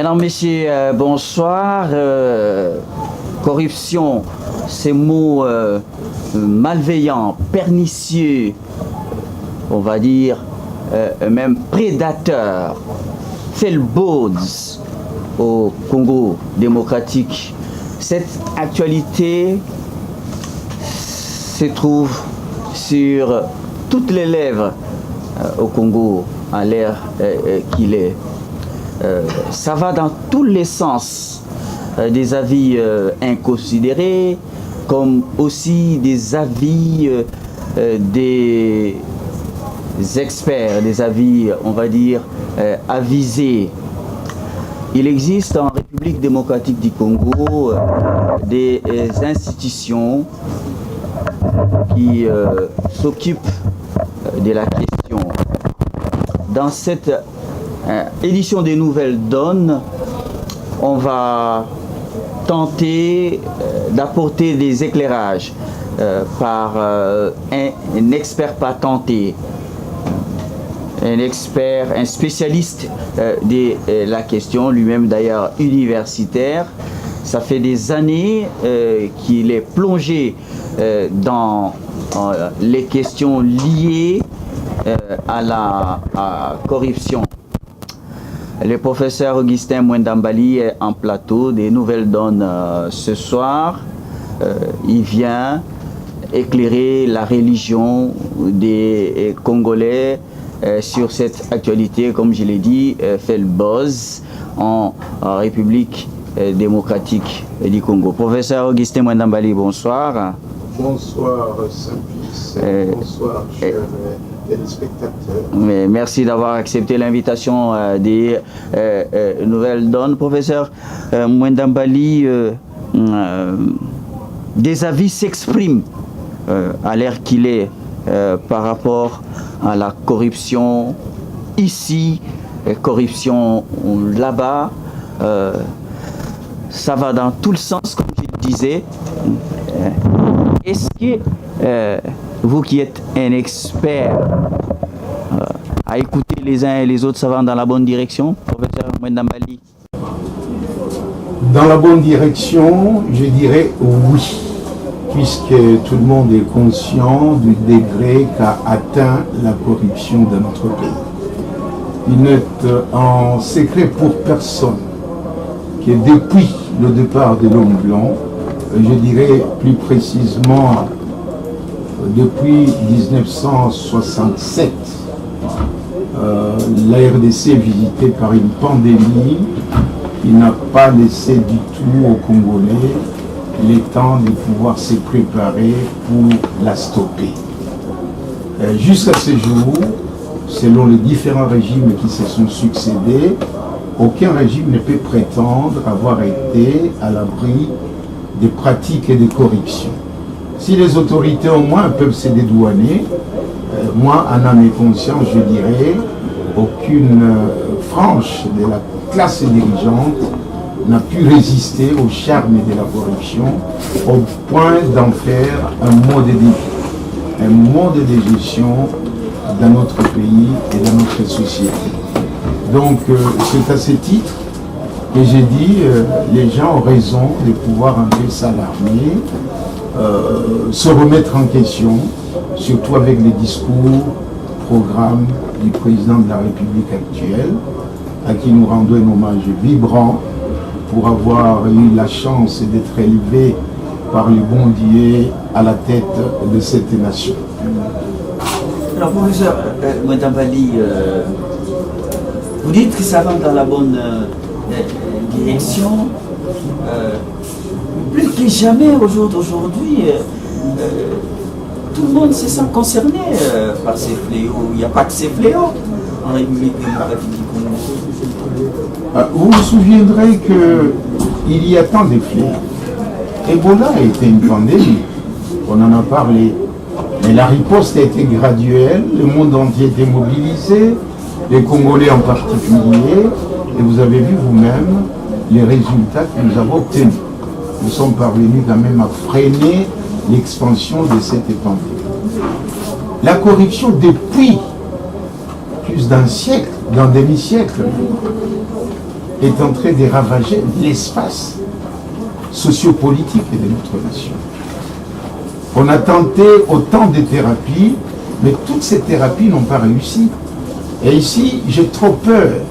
Mesdames, Messieurs, bonsoir. Corruption, ces mots malveillants, pernicieux, on va dire, même prédateurs, fait le buzz au Congo démocratique. Cette actualité se trouve sur toutes les lèvres au Congo à l'ère qu'il est. Ça va dans tous les sens, des avis inconsidérés, comme aussi des avis des experts, des avis, on va dire, avisés. Il existe en République démocratique du Congo des institutions qui s'occupent de la question. Dans cette édition des Nouvelles Donnes, on va tenter d'apporter des éclairages par un expert patenté, un expert, un spécialiste de la question, lui-même d'ailleurs universitaire. Ça fait des années qu'il est plongé dans les questions liées à la corruption. Le professeur Augustin Mwendambali est en plateau des Nouvelles Donnes ce soir. Il vient éclairer la religion des Congolais sur cette actualité, comme je l'ai dit, fait le buzz en République démocratique du Congo. Professeur Augustin Mwendambali, bonsoir. Bonsoir Saint-Fils, bonsoir chers téléspectateurs. Merci d'avoir accepté l'invitation des Nouvelles Donnes. Professeur Mwendambali, des avis s'expriment à l'ère qu'il est par rapport à la corruption ici, corruption là-bas. Ça va dans tout le sens, comme je le disais. Est-ce que vous qui êtes un expert à écouter les uns et les autres, ça va dans la bonne direction, professeur Mwendambali? Dans la bonne direction, je dirais oui, puisque tout le monde est conscient du degré qu'a atteint la corruption de notre pays. Il n'est en secret pour personne que depuis le départ de l'homme blanc, je dirais plus précisément depuis 1967, la RDC est visitée par une pandémie qui n'a pas laissé du tout aux Congolais le temps de pouvoir se préparer pour la stopper. Jusqu'à ce jour, selon les différents régimes qui se sont succédés, aucun régime ne peut prétendre avoir été à l'abri des pratiques et des corruptions. Si les autorités au moins peuvent se dédouaner, moi, en âme et conscience, je dirais, aucune frange de la classe dirigeante n'a pu résister au charme de la corruption au point d'en faire un mode de vie, un mode de gestion dans notre pays et dans notre société. Donc, c'est à ce titre que j'ai dit, les gens ont raison de pouvoir un peu s'alarmer, se remettre en question, surtout avec les discours, programmes du président de la République actuelle, à qui nous rendons un hommage vibrant pour avoir eu la chance d'être élevé par le bon Dieu à la tête de cette nation. Alors, professeur Mwendambali, vous dites que ça va dans la bonne direction. Plus que jamais aujourd'hui, tout le monde se sent concerné par ces fléaux. Il n'y a pas que ces fléaux en République démocratique du Congo. Vous vous souviendrez qu'il y a tant de fléaux. Ebola a été une pandémie, on en a parlé. Mais la riposte a été graduelle, le monde entier était mobilisé, les Congolais en particulier, et vous avez vu vous-même les résultats que nous avons obtenus. Nous sommes parvenus quand même à freiner l'expansion de cette pandémie. La corruption depuis plus d'un siècle, d'un demi-siècle, est en train de ravager l'espace sociopolitique de notre nation. On a tenté autant de thérapies, mais toutes ces thérapies n'ont pas réussi. Et ici, j'ai trop peur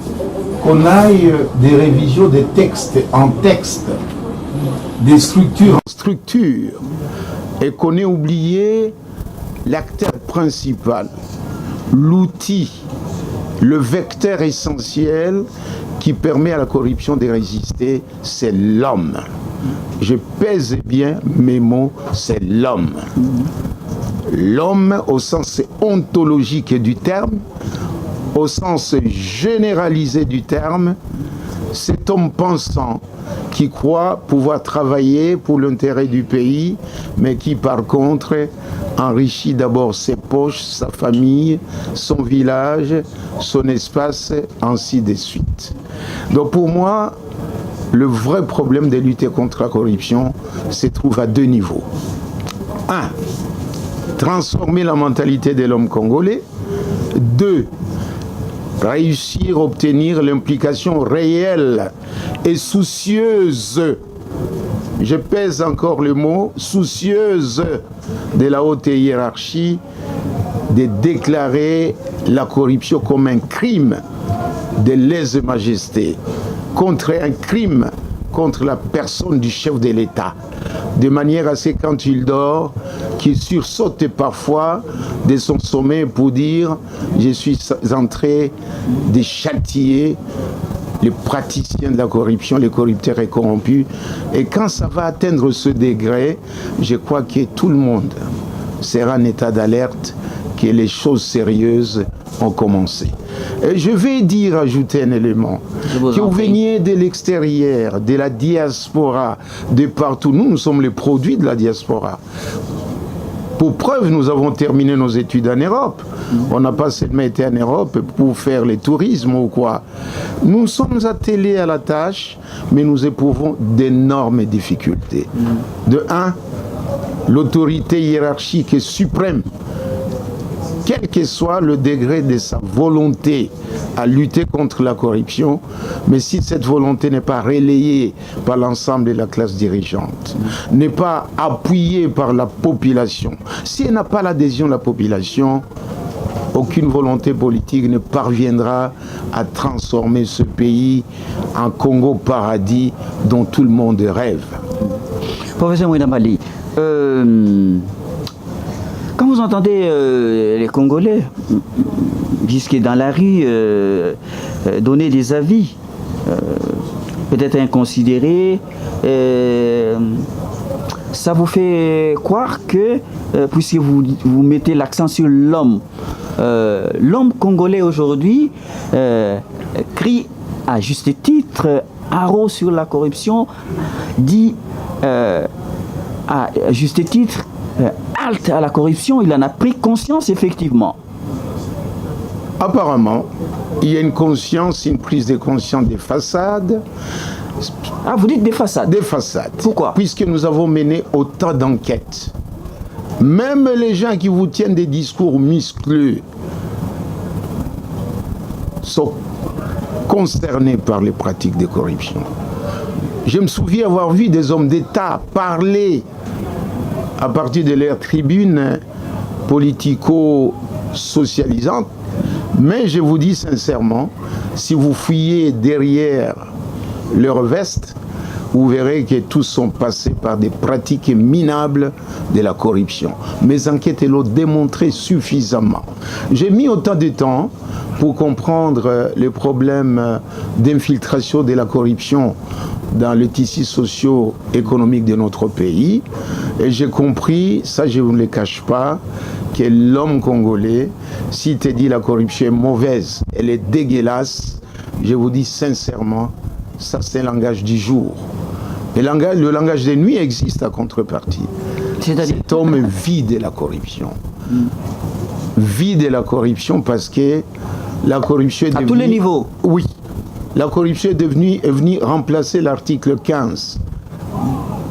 qu'on aille des révisions des textes en texte, des structures en structure, et qu'on ait oublié l'acteur principal, l'outil, le vecteur essentiel qui permet à la corruption de résister, c'est l'homme. Je pèse bien mes mots, c'est l'homme. L'homme au sens ontologique du terme, au sens généralisé du terme, cet homme pensant qui croit pouvoir travailler pour l'intérêt du pays, mais qui par contre enrichit d'abord ses poches, sa famille, son village, son espace, ainsi de suite. Donc pour moi, le vrai problème de lutter contre la corruption se trouve à deux niveaux. Un, transformer la mentalité de l'homme congolais. Deux, réussir à obtenir l'implication réelle et soucieuse, je pèse encore le mot, soucieuse de la haute hiérarchie, de déclarer la corruption comme un crime de lèse-majesté, contre un crime contre la personne du chef de l'État, de manière à ce que quand il dort, qu'il sursaute parfois de son sommeil pour dire « je suis en train de châtier les praticiens de la corruption, les corrupteurs et corrompus ». Et quand ça va atteindre ce degré, je crois que tout le monde sera en état d'alerte, que les choses sérieuses ont commencé. Et je vais ajouter un élément. Que vous veniez de l'extérieur, de la diaspora, de partout. Nous sommes les produits de la diaspora. Pour preuve, nous avons terminé nos études en Europe. On n'a pas seulement été en Europe pour faire le tourisme ou quoi. Nous sommes attelés à la tâche, mais nous éprouvons d'énormes difficultés. De un, l'autorité hiérarchique est suprême. Quel que soit le degré de sa volonté à lutter contre la corruption, mais si cette volonté n'est pas relayée par l'ensemble de la classe dirigeante, n'est pas appuyée par la population, si elle n'a pas l'adhésion de la population, aucune volonté politique ne parviendra à transformer ce pays en Congo paradis dont tout le monde rêve. Professeur Mouinamali, quand vous entendez les Congolais jusqu'à dans la rue donner des avis, peut-être inconsidérés, ça vous fait croire que, puisque vous mettez l'accent sur l'homme, l'homme congolais aujourd'hui crie à juste titre, haro sur la corruption, dit à juste titre, halte à la corruption, il en a pris conscience effectivement. Apparemment, il y a une conscience, une prise de conscience des façades. Ah, vous dites des façades? Des façades. Pourquoi? Puisque nous avons mené autant d'enquêtes. Même les gens qui vous tiennent des discours muscleux sont concernés par les pratiques de corruption. Je me souviens avoir vu des hommes d'État parler à partir de leur tribune politico-socialisante, mais je vous dis sincèrement, si vous fouillez derrière leur veste, vous verrez que tous sont passés par des pratiques minables de la corruption. Mes enquêtes l'ont démontré suffisamment. J'ai mis autant de temps pour comprendre les problèmes d'infiltration de la corruption dans le tissu socio-économique de notre pays. Et j'ai compris, ça je ne vous le cache pas, que l'homme congolais, s'il te dit la corruption est mauvaise, elle est dégueulasse, je vous dis sincèrement, ça c'est le langage du jour. Et le langage de nuit existe à contrepartie. Cet homme vit de la corruption. Vit de la corruption parce que la corruption est devenue... À tous les niveaux? Oui. La corruption est venue remplacer l'article 15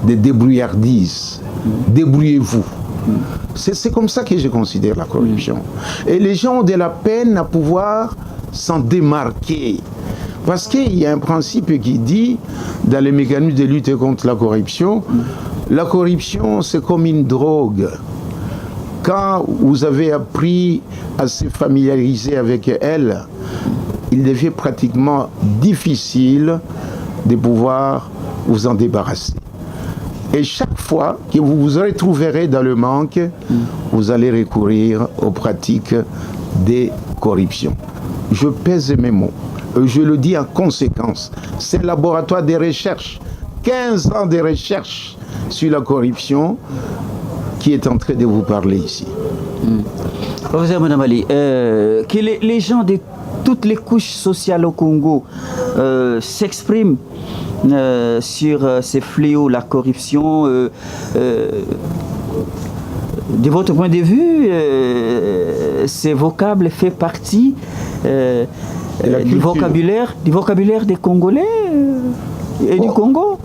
des débrouillardises. Débrouillez-vous. C'est comme ça que je considère la corruption. Et les gens ont de la peine à pouvoir s'en démarquer. Parce qu'il y a un principe qui dit, dans les mécanismes de lutte contre la corruption c'est comme une drogue. Quand vous avez appris à se familiariser avec elle, il devient pratiquement difficile de pouvoir vous en débarrasser. Et chaque fois que vous vous retrouverez dans le manque, vous allez recourir aux pratiques des corruptions. Je pèse mes mots. Je le dis en conséquence. C'est le laboratoire des recherches, 15 ans de recherche sur la corruption qui est en train de vous parler ici. Professeur Mwanambali, que les gens de toutes les couches sociales au Congo s'expriment sur ces fléaux, la corruption. De votre point de vue, ces vocables fait partie du vocabulaire des Congolais et du Congo.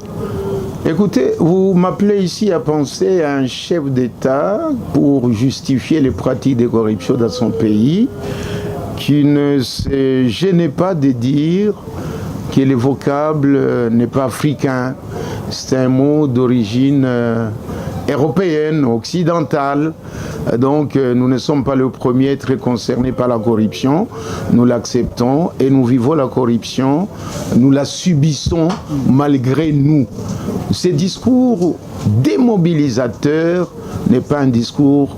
Écoutez, vous m'appelez ici à penser à un chef d'État pour justifier les pratiques de corruption dans son pays, qui ne se gênait pas de dire que le vocable n'est pas africain. C'est un mot d'origine européenne, occidentale. Donc nous ne sommes pas le premier à être concernés par la corruption. Nous l'acceptons et nous vivons la corruption. Nous la subissons malgré nous. Ce discours démobilisateur n'est pas un discours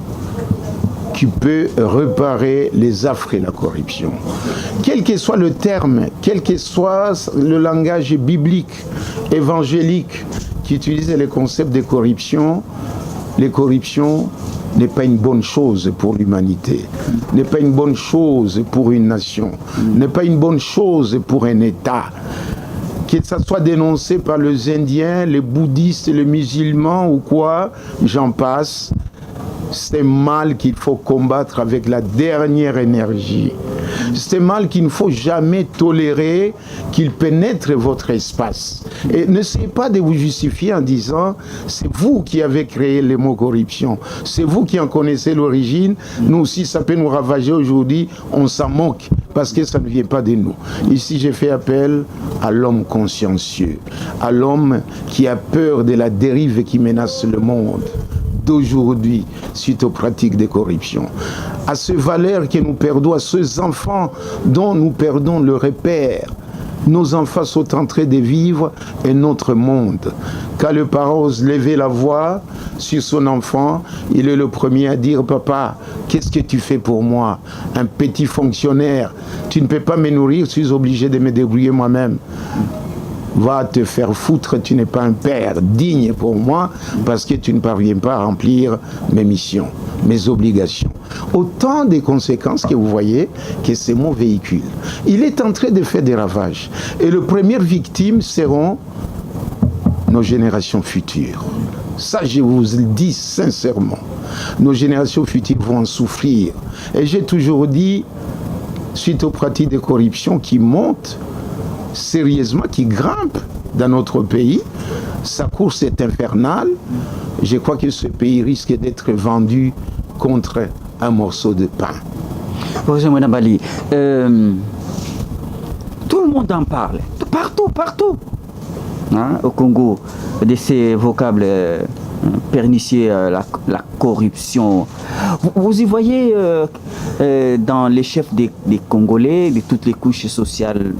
qui peut réparer les affres et la corruption. Quel que soit le terme, quel que soit le langage biblique, évangélique, qui utilise les concepts de corruption, les corruptions n'est pas une bonne chose pour l'humanité, n'est pas une bonne chose pour une nation, n'est pas une bonne chose pour un État. Que ça soit dénoncé par les Indiens, les bouddhistes, les musulmans ou quoi, j'en passe. C'est un mal qu'il faut combattre avec la dernière énergie. C'est un mal qu'il ne faut jamais tolérer, qu'il pénètre votre espace. Et n'essayez pas de vous justifier en disant c'est vous qui avez créé le mot corruption, c'est vous qui en connaissez l'origine. Nous aussi, ça peut nous ravager aujourd'hui, on s'en moque parce que ça ne vient pas de nous. Ici, j'ai fait appel à l'homme consciencieux, à l'homme qui a peur de la dérive qui menace le monde d'aujourd'hui suite aux pratiques de corruption, à ces valeurs que nous perdons, à ces enfants dont nous perdons le repère. Nos enfants sont en train de vivre un autre monde. Quand le parent ose lever la voix sur son enfant, il est le premier à dire « Papa, qu'est-ce que tu fais pour moi? Un petit fonctionnaire, tu ne peux pas me nourrir, je suis obligé de me débrouiller moi-même. » Va te faire foutre, tu n'es pas un père digne pour moi parce que tu ne parviens pas à remplir mes missions, mes obligations. Autant de conséquences que vous voyez que ces mots véhiculent. Il est en train de faire des ravages. Et les premières victimes seront nos générations futures. Ça, je vous le dis sincèrement. Nos générations futures vont en souffrir. Et j'ai toujours dit, suite aux pratiques de corruption qui montent, sérieusement, qui grimpe dans notre pays, sa course est infernale. Je crois que ce pays risque d'être vendu contre un morceau de pain. Professeur Mwanambali, tout le monde en parle, partout, hein, au Congo, de ces vocables pernicieux, la corruption. Vous y voyez dans les chefs des Congolais, de toutes les couches sociales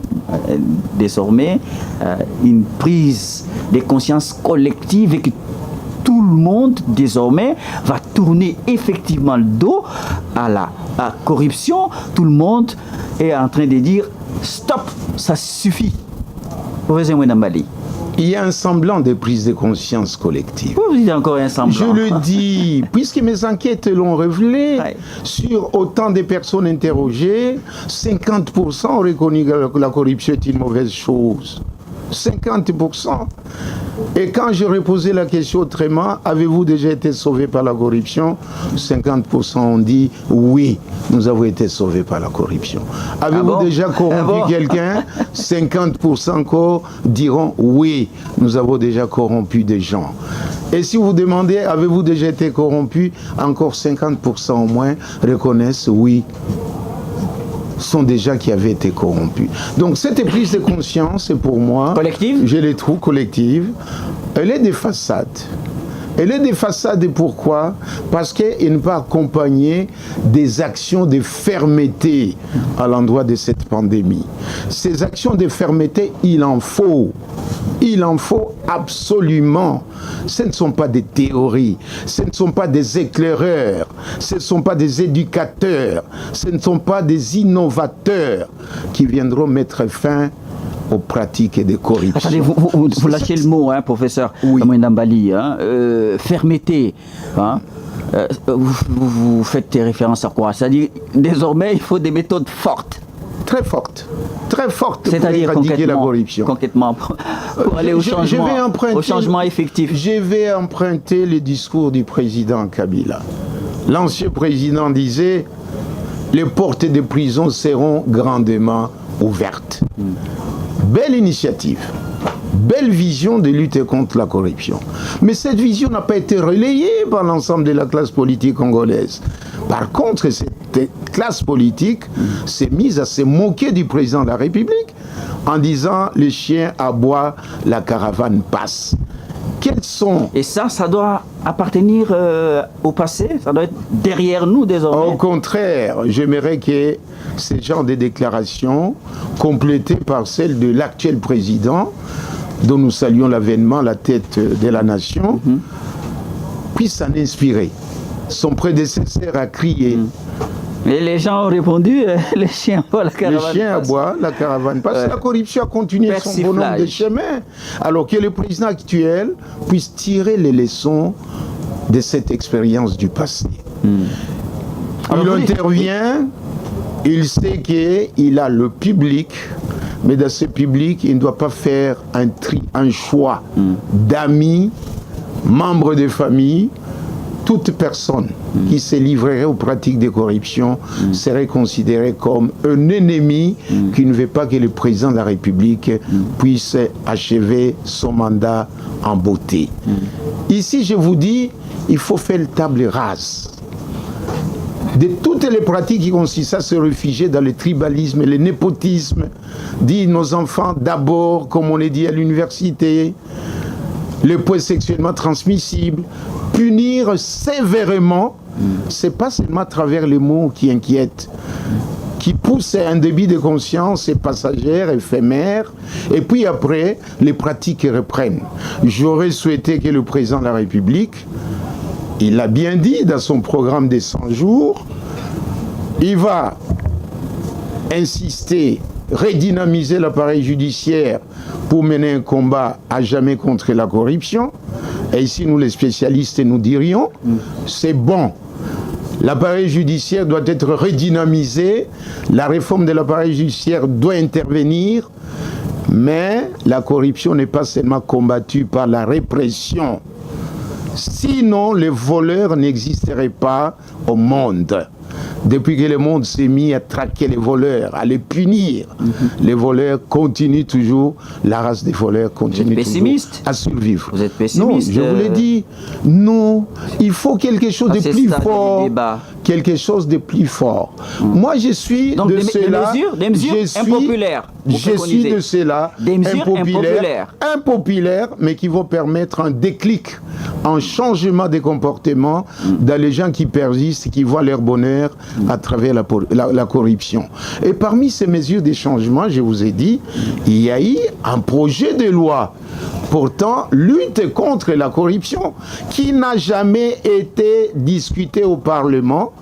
désormais, une prise de conscience collective et que tout le monde désormais va tourner effectivement le dos à la corruption. Tout le monde est en train de dire stop, ça suffit. Professeur Mwanambali. Il y a un semblant de prise de conscience collective. Vous dites encore un semblant. Je le dis, puisque mes enquêtes l'ont révélé, sur autant de personnes interrogées, 50% ont reconnu que la corruption est une mauvaise chose. 50%. Et quand je reposais la question autrement, avez-vous déjà été sauvé par la corruption? 50% ont dit oui, nous avons été sauvés par la corruption. Avez-vous déjà corrompu quelqu'un? 50% encore diront oui, nous avons déjà corrompu des gens. Et si vous demandez, avez-vous déjà été corrompu? Encore 50% au moins reconnaissent oui. sont des gens qui avaient été corrompus. Donc cette prise de conscience, pour moi, collective, je les trouve collective, elle est des façades. Elle est des façades et pourquoi? Parce qu'elle n'est pas accompagnée des actions de fermeté à l'endroit de cette pandémie. Ces actions de fermeté, il en faut. Il en faut absolument. Ce ne sont pas des théories, ce ne sont pas des éclaireurs, ce ne sont pas des éducateurs, ce ne sont pas des innovateurs qui viendront mettre fin aux pratiques et des corruptions. Attendez, vous lâchez le mot, hein, professeur Mwendambali, hein, fermeté. Hein, vous faites référence à quoi? C'est-à-dire, désormais, il faut des méthodes fortes. Très fortes pour éradiquer la corruption. Concrètement, pour aller au changement effectif. Je vais emprunter le discours du président Kabila. L'ancien président disait « Les portes des prisons seront grandement ouvertes ». Belle initiative, belle vision de lutter contre la corruption. Mais cette vision n'a pas été relayée par l'ensemble de la classe politique congolaise. Par contre, cette classe politique s'est mise à se moquer du président de la République en disant « Les chiens aboient, la caravane passe ». Quels sont... Et ça doit appartenir au passé? Ça doit être derrière nous désormais? Au contraire, j'aimerais que ces genres de déclarations, complétées par celles de l'actuel président, dont nous saluons l'avènement, la tête de la nation, puissent en inspirer. Son prédécesseur a crié. Et les gens ont répondu, les chiens aboient, la caravane passe. Les chiens aboient, la caravane passe. La corruption a continué son bonhomme de chemin. Alors que le président actuel puisse tirer les leçons de cette expérience du passé. Il intervient, il sait qu'il a le public, mais dans ce public, il ne doit pas faire un choix d'amis, membres de famille. Toute personne qui se livrerait aux pratiques de corruption serait considérée comme un ennemi qui ne veut pas que le président de la République puisse achever son mandat en beauté. Ici, je vous dis, il faut faire une table rase de toutes les pratiques qui consistent à se réfugier dans le tribalisme, le népotisme, dire nos enfants d'abord, comme on les dit à l'université, les points sexuellement transmissibles, punir sévèrement, c'est pas seulement à travers les mots qui inquiètent, qui poussent à un débit de conscience passagère, éphémère, et puis après, les pratiques reprennent. J'aurais souhaité que le président de la République, il l'a bien dit dans son programme des 100 jours, il va insister, redynamiser l'appareil judiciaire pour mener un combat à jamais contre la corruption. Et ici, nous les spécialistes, nous dirions, c'est bon. L'appareil judiciaire doit être redynamisé, la réforme de l'appareil judiciaire doit intervenir, mais la corruption n'est pas seulement combattue par la répression. Sinon, les voleurs n'existeraient pas au monde. Depuis que le monde s'est mis à traquer les voleurs, à les punir, les voleurs continuent toujours, la race des voleurs continue toujours à survivre. Vous êtes pessimiste? Non, je vous l'ai dit, non, il faut quelque chose de plus fort. Quelque chose de plus fort. Moi, je suis donc, de ceux-là. Des mesures impopulaires. Je suis de ceux-là. Des mesures impopulaires, mais qui vont permettre un déclic, un changement des comportements dans les gens qui persistent, qui voient leur bonheur à travers la corruption. Et parmi ces mesures de changement, je vous ai dit, il y a eu un projet de loi portant lutte contre la corruption qui n'a jamais été discuté au Parlement,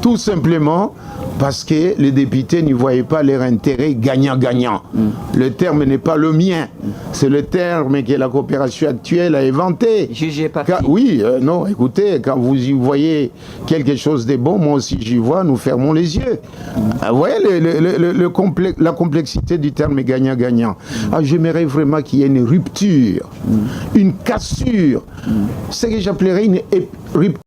tout simplement parce que les députés n'y voyaient pas leur intérêt gagnant-gagnant. Le terme n'est pas le mien, c'est le terme que la coopération actuelle a inventé. Jugé parti. Oui, non, écoutez, quand vous y voyez quelque chose de bon, moi aussi j'y vois, nous fermons les yeux. Vous voyez la complexité du terme gagnant-gagnant. J'aimerais vraiment qu'il y ait une rupture, une cassure, ce que j'appellerais une rupture